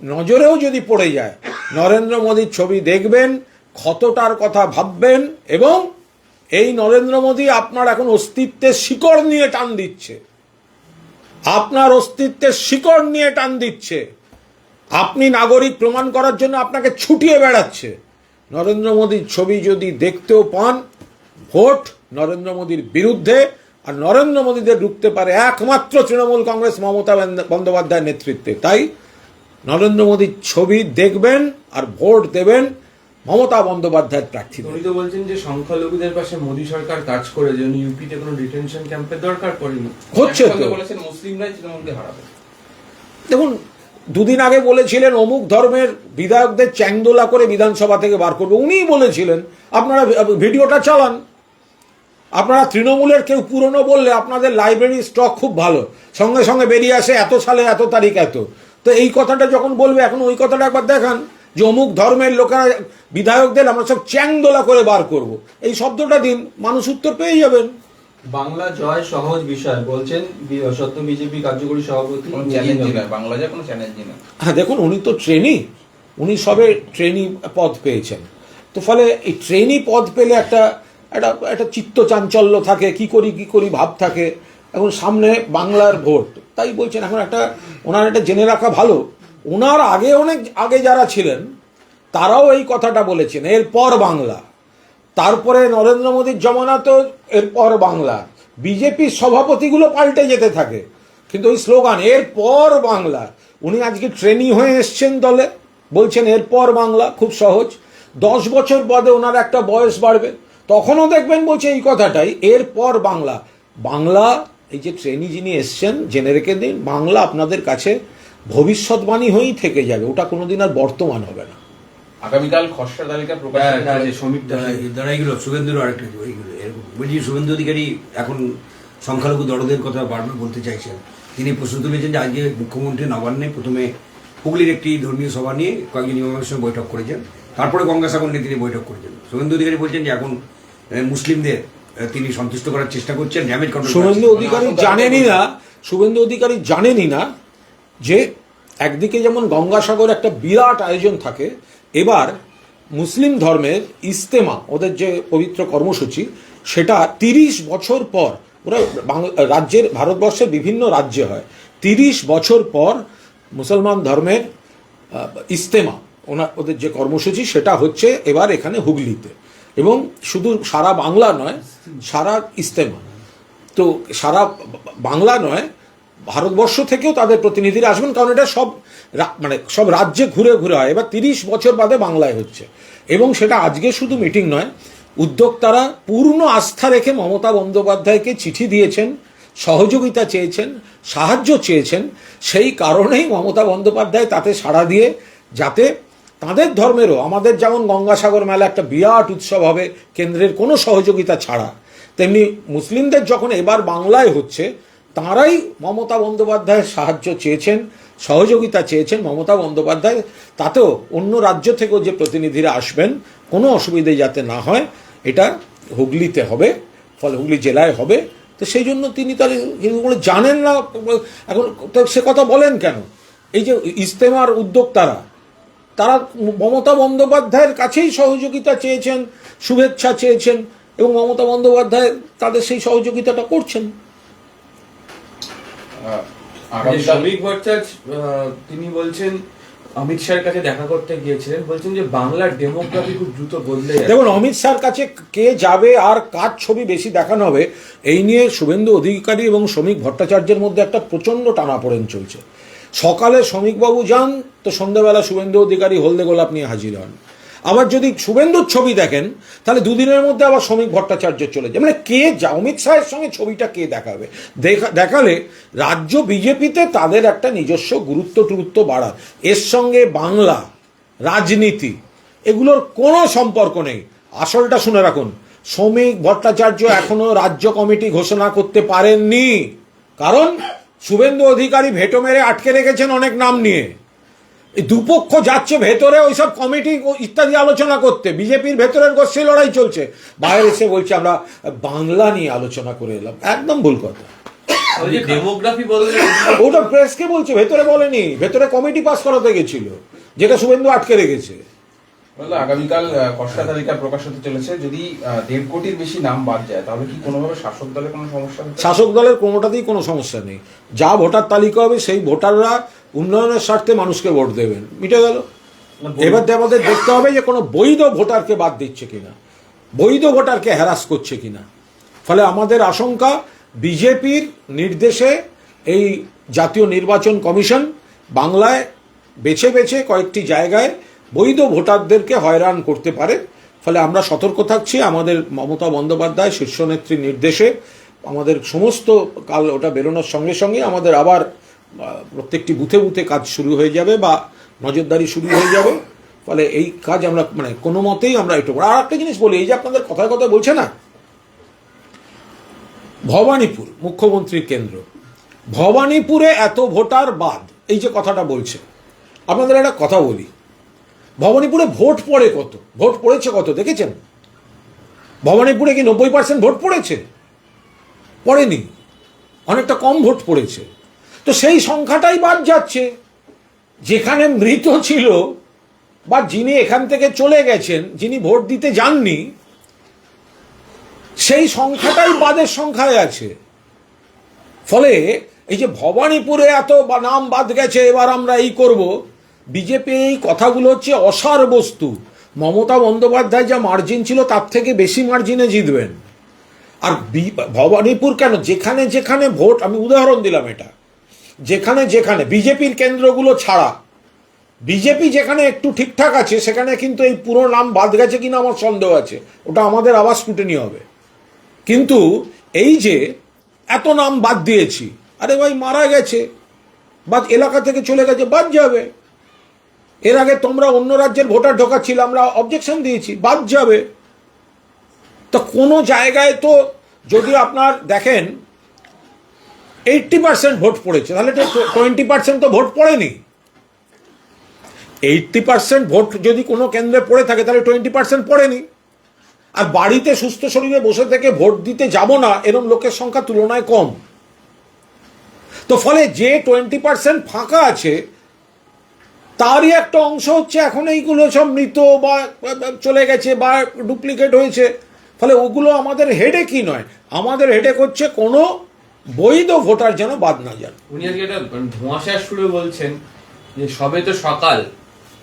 নজরেও যদি পড়ে যায়, নরেন্দ্র মোদীর ছবি দেখবেন, ক্ষতটার কথা ভাববেন, এবং এই নরেন্দ্র মোদী আপনার এখন অস্তিত্বের শিকড় নিয়ে টান দিচ্ছে, আপনার অস্তিত্বের শিকড় নিয়ে টান দিচ্ছে। আপনি নাগরিক প্রমাণ করার জন্য আপনাকে ছুটিয়ে বেড়াচ্ছে। নরেন্দ্র মোদীর ছবি যদি দেখতেও পান, ভোট নরেন্দ্র মোদীর বিরুদ্ধে, আর নরেন্দ্র মোদীদের ঢুকতে পারে একমাত্র তৃণমূল কংগ্রেস মমতা বন্দ্যোপাধ্যায়ের নেতৃত্বে। তাই নরেন্দ্র মোদীর ছবি দেখবেন আর ভোট দেবেন মমতা বন্দ্যোপাধ্যায়ের প্রার্থী। উনি তো বলছেন যে সংখ্যালঘুদের পাশে মোদী সরকার কাজ করে, যে উনি ইউপিতে কোনো ডিটেনশন ক্যাম্পের দরকার পড়েনি। হচ্ছে তো, একসঙ্গে বলেছেন মুসলিমরাই তৃণমূলকে হারাবে। দেখুন দুদিন আগে বলেছিলেন অমুক ধর্মের বিধায়কদের চ্যাংদোলা করে বিধানসভা থেকে বার করবে, উনিই বলেছিলেন। আপনারা ভিডিওটা চালান। আপনারা তৃণমূলের কেউ পুরনো বললে আপনাদের লাইব্রেরি স্টক খুব ভালো, সঙ্গে সঙ্গে বেরিয়ে আসে এত সালে এত তারিখ এত। তো এই কথাটা যখন বলবে এখন ওই কথাটা একবার দেখান যে অমুক ধর্মের লোকেরা বিধায়কদের আমরা সব চ্যাংদোলা করে বার করব, এই শব্দটা দিন, মানুষ উত্তর পেয়ে যাবেন। বাংলা জয় সহজ বিষয় বলছেন সত্য বিজেপি কার্যকরী সভাপতি। কোনো চ্যালেঞ্জই নয়, বাংলা যায় কোনো চ্যালেঞ্জই নয়। হ্যাঁ দেখুন, উনি তো উনি সবে ট্রেনি পদ পেয়েছেন, তো ফলে এই ট্রেনি পদ পেলে একটা একটা একটা চিত্ত চাঞ্চল্য থাকে, কি করি ভাব থাকে। এখন সামনে বাংলার ভোট, তাই বলছেন এখন ওনার একটা জেনে রাখা ভালো, ওনার অনেক আগে যারা ছিলেন তারাও এই কথাটা বলেছেন, এরপর বাংলা। তারপরে নরেন্দ্র মোদীর জমানা তো এরপর বাংলা, বিজেপির সভাপতিগুলো পাল্টে যেতে থাকে, কিন্তু ওই স্লোগান এরপর বাংলা। উনি আজকে ট্রেনি হয়ে এসছেন দলে, বলছেন এরপর বাংলা, খুব সহজ। 10 বছর বাদে ওনার একটা বয়স বাড়বে, তখনও দেখবেন বলছে এই কথাটাই, এরপর বাংলা। বাংলা, এই যে ট্রেনি যিনি এসছেন জেনে রেখে দিন, বাংলা আপনাদের কাছে ভবিষ্যৎবাণী হয়েই থেকে যাবে, ওটা কোনোদিন আর বর্তমান হবে না। আগামীকাল খসড়া তালিকা প্রকাশ দাঁড়াইগুলো শুভেন্দুর আরেকটা এইগুলো এরকম বলছি, শুভেন্দু অধিকারী এখন সংখ্যালঘু দরদের কথা বারবার বলতে চাইছেন। তিনি প্রশ্ন তুলেছেন যে আজকে মুখ্যমন্ত্রী নবান্নে প্রথমে হুগলির একটি ধর্মীয় সভা নিয়ে কয়েকজন ইমামের সঙ্গে বৈঠক করেছেন, তারপরে গঙ্গাসাগর নিয়ে তিনি বৈঠক করেছেন। শুভেন্দু অধিকারী বলছেন যে এখন মুসলিমদের তিনি সন্তুষ্ট করার চেষ্টা করছেন, ড্যামেজ কন্ট্রোল। শুভেন্দু অধিকারী জানেনই না যে একদিকে যেমন গঙ্গাসাগর একটা বিরাট আয়োজন থাকে, এবার মুসলিম ধর্মের ইস্তেমা, ওদের যে পবিত্র কর্মসূচি, সেটা 30 বছর পর, ওরা রাজ্যের ভারতবর্ষের বিভিন্ন রাজ্যে হয়, 30 বছর পর মুসলমান ধর্মের ইস্তেমা, ওদের যে কর্মসূচি সেটা হচ্ছে এবার এখানে হুগলিতে। এবং শুধু সারা বাংলা নয়, সারা ইস্তেমা তো সারা বাংলা নয়, ভারতবর্ষ থেকেও তাদের প্রতিনিধিরা আসবেন, কারণ এটা সব রাজ্যে ঘুরে ঘুরে হয়। এবার 30 বছর বাদে বাংলায় হচ্ছে, এবং সেটা আজকে শুধু মিটিং নয়, উদ্যোক্তারা পূর্ণ আস্থা রেখে মমতা বন্দ্যোপাধ্যায়কে চিঠি দিয়েছেন, সহযোগিতা চেয়েছেন, সাহায্য চেয়েছেন। সেই কারণেই মমতা বন্দ্যোপাধ্যায় তাতে সাড়া দিয়ে, যাতে তাদের ধর্মেরও, আমাদের যেমন গঙ্গাসাগর মেলা একটা বিরাট উৎসব হবে কেন্দ্রের কোনো সহযোগিতা ছাড়া, তেমনি মুসলিমদের যখন এবার বাংলায় হচ্ছে, তাঁরাই মমতা বন্দ্যোপাধ্যায়ের সাহায্য চেয়েছেন, সহযোগিতা চেয়েছেন। মমতা বন্দ্যোপাধ্যায় তাতেও অন্য রাজ্য থেকেও যে প্রতিনিধিরা আসবেন, কোনো অসুবিধে যাতে না হয়, এটা হুগলিতে হবে, ফলে হুগলি জেলায় হবে। তো সেই জন্য তিনি জানেন না, এখন সে কথা বলেন কেন? এই যে ইস্তেমার উদ্যোক্তারা, তারা মমতা বন্দ্যোপাধ্যায়ের কাছেই সহযোগিতা চেয়েছেন, শুভেচ্ছা চেয়েছেন, এবং মমতা বন্দ্যোপাধ্যায় তাদের সেই সহযোগিতাটা করছেন। শ্রমিক ভট্টাচার্য তিনি বলছেন অমিত শাহের কাছে দেখা করতে গিয়েছিলেন, বলছেন যে বাংলার ডেমোগ্রাফি খুব দ্রুত বদলে যাচ্ছে। দেখুন, অমিত শাহর কাছে কে যাবে আর কার ছবি বেশি দেখানো হবে, এই নিয়ে শুভেন্দু অধিকারী এবং শ্রমিক ভট্টাচার্যের মধ্যে একটা প্রচণ্ড টানাপোড়েন চলছে। সকালে শ্রমিকবাবু যান, তো সন্ধ্যাবেলা শুভেন্দু অধিকারী হলদে গোলাপ নিয়ে হাজির হন। আবার যদি শুভেন্দুর ছবি দেখেন, তাহলে দুদিনের মধ্যে আবার শ্রমিক ভট্টাচার্য চলে যায়। মানে কে অমিত শাহের সঙ্গে ছবিটা কে দেখাবে? দেখালে রাজ্য বিজেপিতে তাদের একটা নিজস্ব গুরুত্ব বাড়ায়। এর সঙ্গে বাংলা রাজনীতি এগুলোর কোনো সম্পর্ক নেই। আসলটা শুনে রাখুন, শ্রমিক ভট্টাচার্য এখনো রাজ্য কমিটি ঘোষণা করতে পারেননি, কারণ শুভেন্দু অধিকারী ভেটো মেরে আটকে রেখেছেন অনেক নাম নিয়ে। দুপক্ষ যাচ্ছে ভেতরে ওইসব কমিটি ইত্যাদি আলোচনা করতে, বিজেপির ভেতরের গোষ্ঠী লড়াই চলছে, বাইরে এসে বলছে আমরা বাংলা নিয়ে আলোচনা করে এলাম। একদম ভুল কথা। ডেমোগ্রাফি বদলে ওটা প্রেসকে বলছে, ভেতরে বলেনি। ভেতরে কমিটি পাস করাতে গেছিল, যেটা শুভেন্দু আটকে রেখেছে। আগামীকাল খসড়া তালিকা প্রকাশ হতে চলেছে, যদি 1.5 কোটির বেশি নাম বাদ যায়, তাহলে কি কোনোভাবে শাসক দলের কোনো সমস্যা হবে? শাসক দলের কোনোটাতেই কোনো সমস্যা নেই। যা ভোটার তালিকা হবে, সেই ভোটাররা উন্নয়নের স্বার্থে মানুষকে ভোট দেবেন, মিটে গেল। এবার আমাদের দেখতে হবে যে কোনো বৈধ ভোটারকে বাদ দিচ্ছে কিনা, বৈধ ভোটারকে হ্যারাস করছে কিনা। ফলে আমাদের আশঙ্কা বিজেপির নির্দেশে এই জাতীয় নির্বাচন কমিশন বাংলায় বেছে বেছে কয়েকটি জায়গায় বৈধ ভোটারদেরকে হয়রান করতে পারে। ফলে আমরা সতর্ক থাকছি। আমাদের মমতা বন্দ্যোপাধ্যায় শীর্ষ নেত্রীর নির্দেশে আমাদের সমস্ত কাল ওটা বেরোনোর সঙ্গে সঙ্গে আমাদের আবার প্রত্যেকটি বুথে বুথে কাজ শুরু হয়ে যাবে বা নজরদারি শুরু হয়ে যাবে। ফলে এই কাজ আমরা মানে কোনো মতেই আমরা একটু আর একটা জিনিস বলি, এই যে আপনাদের কথায় কথা বলছে না, ভবানীপুর মুখ্যমন্ত্রীর কেন্দ্র, ভবানীপুরে এত ভোটার বাদ, এই যে কথাটা বলছে, আপনাদের একটা কথা বলি, ভবানীপুরে ভোট পড়ে কত, ভোট পড়েছে কত দেখেছেন? ভবানীপুরে কি 90% ভোট পড়েছে? পড়েনি, অনেকটা কম ভোট পড়েছে। তো সেই সংখ্যাটাই বাদ যাচ্ছে। যেখানে মৃত ছিল বা যিনি এখান থেকে চলে গেছেন, যিনি ভোট দিতে যাননি, সেই সংখ্যাটাই বাদের সংখ্যায় আছে। ফলে এই যে ভবানীপুরে এত নাম বাদ গেছে, এবার আমরা এই করব, বিজেপি এই কথাগুলো হচ্ছে অসার বস্তু। মমতা বন্দ্যোপাধ্যায় যা মার্জিন ছিল তার থেকে বেশি মার্জিনে জিতবেন। আর ভবানীপুর কেন, যেখানে যেখানে ভোট, আমি উদাহরণ দিলাম এটা, যেখানে যেখানে বিজেপির কেন্দ্রগুলো ছাড়া বিজেপি যেখানে একটু ঠিকঠাক আছে সেখানে কিন্তু এই পুরো নাম বাদ গেছে কিনা আমার সন্দেহ আছে, ওটা আমাদের আবার স্ক্রুটিনি হবে। কিন্তু এই যে এত নাম বাদ দিয়েছি, আরে ভাই মারা গেছে, বাদ এলাকা থেকে চলে গেছে, বাদ যাবে। এর আগে তোমরা অন্য রাজ্যের ভোটার ঢোকাচ্ছিলে, আমরা অবজেকশন দিয়েছি, বাদ যাবে। তো কোনো জায়গায় তো যদি আপনার দেখেন 80% ভোট পড়েছে, তাহলে তো 20% তো ভোট পড়েনি। 80% ভোট যদি কোনো কেন্দ্রে পড়ে থাকে তাহলে 20% পড়েনি। আর বাড়িতে সুস্থ শরীরে বসে থেকে ভোট দিতে যাব না এরকম লোকের সংখ্যা তুলনায় কম। তো ফলে যে 20% ফাঁকা আছে তারই একটা অংশ হচ্ছে এখন এইগুলো সব মৃত বা চলে গেছে বা ডুপ্লিকেট হয়েছে। ফলে ওগুলো আমাদের হেডেক কি নয়, আমাদের হেডেক হচ্ছে কোনো বৈধ ভোটার যেন বাদ না যান। উনি আজকে একটা ধোঁয়াশার সুরে বলছেন যে সবে তো সকাল,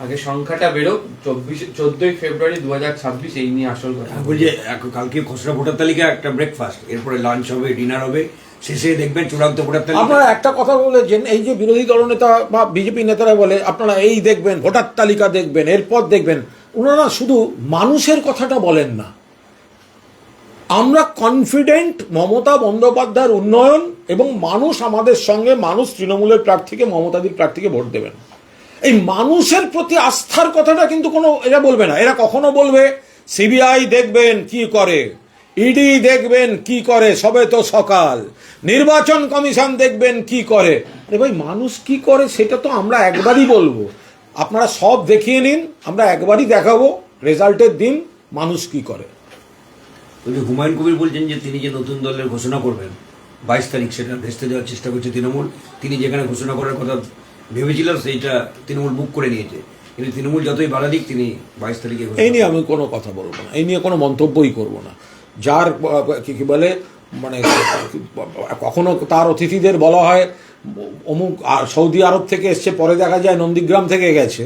আগে সংখ্যাটা বেরো, 14 ফেব্রুয়ারি 2026 এই নিয়ে আসল কথা বলছে। কালকে খসড়া ভোটার তালিকা, একটা ব্রেকফাস্ট, এরপরে লাঞ্চ হবে, ডিনার হবে, শেষে দেখবেন চূড়ান্ত ভোটার তালিকা। আপনারা একটা কথা বলেছেন, এই যে বিরোধী দলনেতা বা বিজেপি নেতারা বলে আপনারা এই দেখবেন, ভোটার তালিকা দেখবেন, এরপর দেখবেন, ওনারা শুধু মানুষের কথাটা বলেন না। আমরা কনফিডেন্ট মমতা বন্দ্যোপাধ্যায়ের উন্নয়ন এবং মানুষ আমাদের সঙ্গে, মানুষ তৃণমূলের প্রার্থীকে, মমতাদির প্রার্থীকে ভোট দেবেন। এই মানুষের প্রতি আস্থার কথাটা কিন্তু কোনো এরা বলবে না। এরা কখনো বলবে সিবিআই দেখবেন কি করে, ইডি দেখবেন কি করে, সবে তো সকাল, নির্বাচন কমিশন দেখবেন কি করে। আরে ভাই, মানুষ কি করে সেটা তো আমরা একবারই বলবো, আপনারা সব দেখিয়ে নিন, আমরা একবারই দেখাবো রেজাল্টের দিন মানুষ কি করে। ওই যে হুমায়ুন কবির বলছেন যে তিনি যে নতুন দলের ঘোষণা করবেন 22 তারিখ, সেটা ভেস্তে দেওয়ার চেষ্টা করছে তৃণমূল। তিনি যেখানে ঘোষণা করার কথা ভেবেছিলেন সেইটা তৃণমূল বুক করে নিয়েছে, কিন্তু তৃণমূল যতই বাধা দিক তিনি 22 তারিখে। এই নিয়ে আমি কোনো কথা বলবো না, এই নিয়ে কোনো মন্তব্যই করব না। যার কি বলে মানে কখনো তার অতিথিদের বলা হয় অমুক সৌদি আরব থেকে এসছে, পরে দেখা যায় নন্দীগ্রাম থেকে গেছে।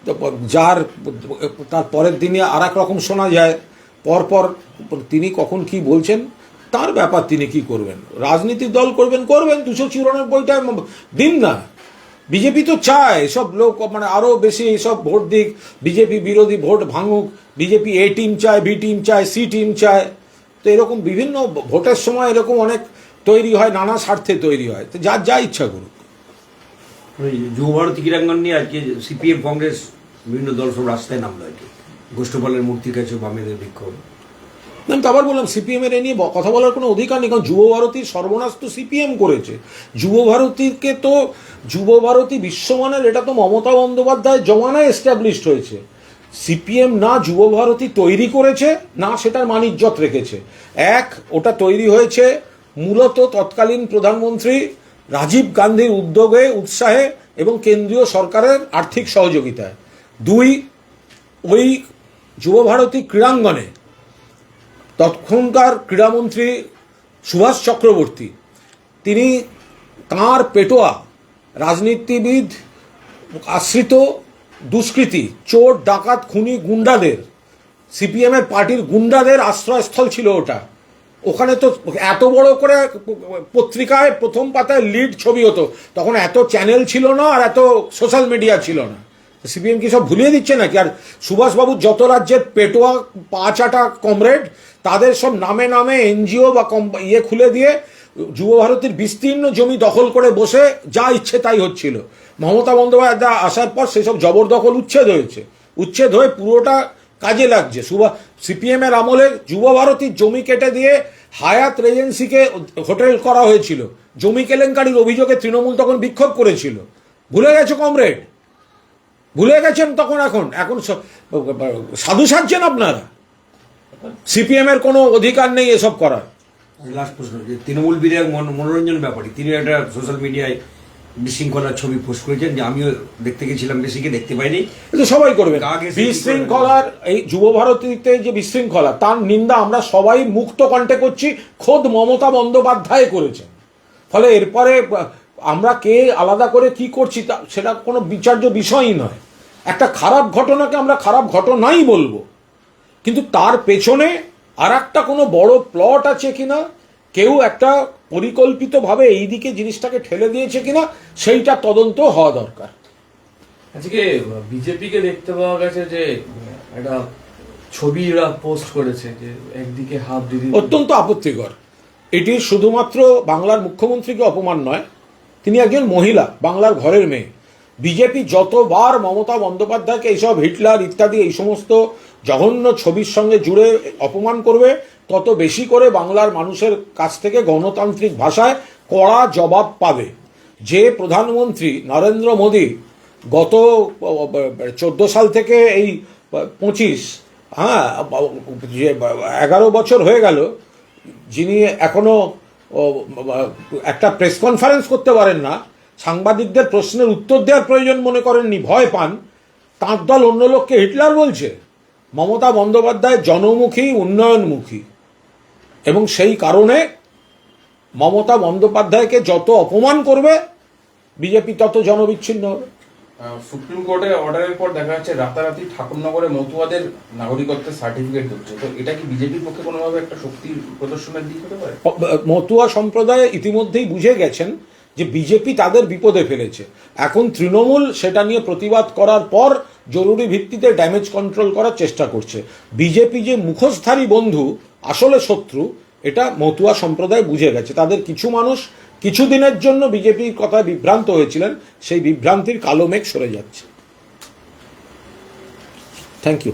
তো যার তার পরের দিনে আর এক রকম শোনা যায়, পরপর তিনি কখন কি বলছেন তার ব্যাপার, তিনি কি করবেন, রাজনীতির দল করবেন 294টা দিন না। বিজেপি তো চায় সব লোক মানে আরও বেশি এইসব ভোট দিক, বিজেপি বিরোধী ভোট ভাঙুক, বিজেপি এ টিম চায়, বি টিম চায়, সি টিম চায়। তো এরকম বিভিন্ন ভোটের সময় এরকম অনেক তৈরি হয়, নানা স্বার্থে তৈরি হয়। তো যার যা ইচ্ছা করুক। যুবভারতী ক্রীড়াঙ্গন নিয়ে আজকে সিপিএম, কংগ্রেস, বিভিন্ন দল সব রাস্তায় নামলো আর কি, গোষ্ঠপালের মূর্তির কাছে বামেদের বিক্ষোভ। আমি তো আবার বললাম, সিপিএম এর এ নিয়ে কথা বলার কোনো অধিকার নেই, কারণ যুবভারতীর সর্বনাশ তো সিপিএম করেছে। যুবভারতীকে তো, যুবভারতী বিশ্বমানের, এটা তো মমতা বন্দ্যোপাধ্যায়ের জমানায় এস্টাবলিশড হয়েছে। সিপিএম না যুবভারতী তৈরি করেছে, না সেটার মানিজ্যত রেখেছে। এক, ওটা তৈরি হয়েছে মূলত তৎকালীন প্রধানমন্ত্রী রাজীব গান্ধীর উদ্যোগে, উৎসাহে এবং কেন্দ্রীয় সরকারের আর্থিক সহযোগিতায়। দুই, ওই যুবভারতী ক্রীড়াঙ্গনে তৎক্ষণকার ক্রীড়ামন্ত্রী সুভাষ চক্রবর্তী, তিনি তাঁর পেটোয়া রাজনীতিবিদ আশ্রিত দুষ্কৃতী, চোর, ডাকাত, খুনি, গুন্ডাদের, সিপিএমের পার্টির গুন্ডাদের আশ্রয়স্থল ছিল ওটা। ওখানে তো এত বড় করে পত্রিকায় প্রথম পাতায় লিড ছবি হতো, তখন এত চ্যানেল ছিল না আর এত সোশ্যাল মিডিয়া ছিল না। সিপিএম কি সব ভুলিয়ে দিচ্ছে নাকি? আর সুভাষবাবুর যত রাজ্যের পেটোয়া পা চাটা কমরেড, তাদের সব নামে নামে এনজিও বা খুলে দিয়ে যুবভারতীর বিস্তীর্ণ জমি দখল করে বসে যা ইচ্ছে তাই হচ্ছিল। মমতা বন্দ্যোপাধ্যায় আসার পর সেসব জবরদখল উচ্ছেদ হয়েছে, উচ্ছেদ হয়ে পুরোটা কাজে লাগছে। সিপিএম এর আমলে যুবভারতীর জমি কেটে দিয়ে হায়াত রেজেন্সিকে হোটেল করা হয়েছিল, জমি কেলেঙ্কারির অভিযোগে তৃণমূল তখন বিক্ষোভ করেছিল। ভুলে গেছে কমরেড, ভুলে গেছেন তখন। এখন সাধু সাজছেন আপনারা। সিপিএম এর কোনো অধিকার নেই এসব করার। লাস্ট প্রশ্ন, যে তৃণমূল বিধায়ক মনোরঞ্জন ব্যাপারী, তিনি একটা সোশ্যাল মিডিয়ায় বিশৃঙ্খলার ছবি পোস্ট করেছেন, যে আমিও দেখতে গেছিলাম, বেশিকে দেখতে পাইনি। কিন্তু সবাই করবেন বিশৃঙ্খলার, এই যুবভারতীতে যে বিশৃঙ্খলা, তার নিন্দা আমরা সবাই মুক্ত কণ্ঠে করছি, খোদ মমতা বন্দ্যোপাধ্যায় করেছেন। ফলে এরপরে আমরা কে আলাদা করে কি করছি সেটা কোনো বিচার্য বিষয়ই নয়। একটা খারাপ ঘটনাকে আমরা খারাপ ঘটনাই বলবো, কিন্তু তার পেছনে আর একটা কোনো বড় প্লট আছে কিনা, কেউ একটা পরিকল্পিতভাবে এই দিকে জিনিসটাকে ঠেলে দিয়েছে কিনা, সেইটা তদন্ত হওয়া দরকার। আজকে বিজেপিকে দেখতে পাওয়া গেছে যে একটা ছবি ওরা পোস্ট করেছে, যে একদিকে হাফ দিদি। অত্যন্ত আপত্তিকর। এটি শুধুমাত্র বাংলার মুখ্যমন্ত্রীকে অপমান নয়, তিনি একজন মহিলা, বাংলার ঘরের মেয়ে। বিজেপি যতবার মমতা বন্দ্যোপাধ্যায়কে এইসব হিটলার ইত্যাদি এই সমস্ত জঘন্য ছবির সঙ্গে জুড়ে অপমান করবে, তত বেশি করে বাংলার মানুষের কাছ থেকে গণতান্ত্রিক ভাষায় কড়া জবাব পাবে। যে প্রধানমন্ত্রী নরেন্দ্র মোদী গত 14 সাল থেকে এই 25 যে 11 বছর হয়ে গেল, যিনি এখনো একটা প্রেস কনফারেন্স করতে পারেন না, সাংবাদিকদের প্রশ্নের উত্তর দেওয়ার প্রয়োজন মনে করেননি, ভয় পান, তাঁর দল অন্য লোককে হিটলার বলছে। মমতা বন্দ্যোপাধ্যায় জনমুখী, উন্নয়নমুখী, এবং সেই কারণে মমতা বন্দ্যোপাধ্যায়কে যত অপমান করবে বিজেপি তত জনবিচ্ছিন্ন হবে। সুপ্রিম কোর্টের অর্ডারের পর দেখা যাচ্ছে রাতারাতি ঠাকুরনগরে মতুয়াদের নাগরিকত্বের সার্টিফিকেট দিচ্ছে, তো এটা কি বিজেপির পক্ষে কোনোভাবে একটা শক্তির প্রদর্শনের দিক হতে পারে? মতুয়া সম্প্রদায় ইতিমধ্যেই বুঝে গেছেন যে বিজেপি তাদের বিপদে ফেলেছে। এখন তৃণমূল সেটা নিয়ে প্রতিবাদ করার পর জরুরি ভিত্তিতে ড্যামেজ কন্ট্রোল করার চেষ্টা করছে। বিজেপি যে মুখোশধারী বন্ধু, আসলে শত্রু, এটা মতুয়া সম্প্রদায় বুঝে গেছে। তাদের কিছু মানুষ কিছুদিনের জন্য বিজেপির কথায় বিভ্রান্ত হয়েছিলেন, সেই বিভ্রান্তির কালো মেঘ সরে যাচ্ছে। Thank you.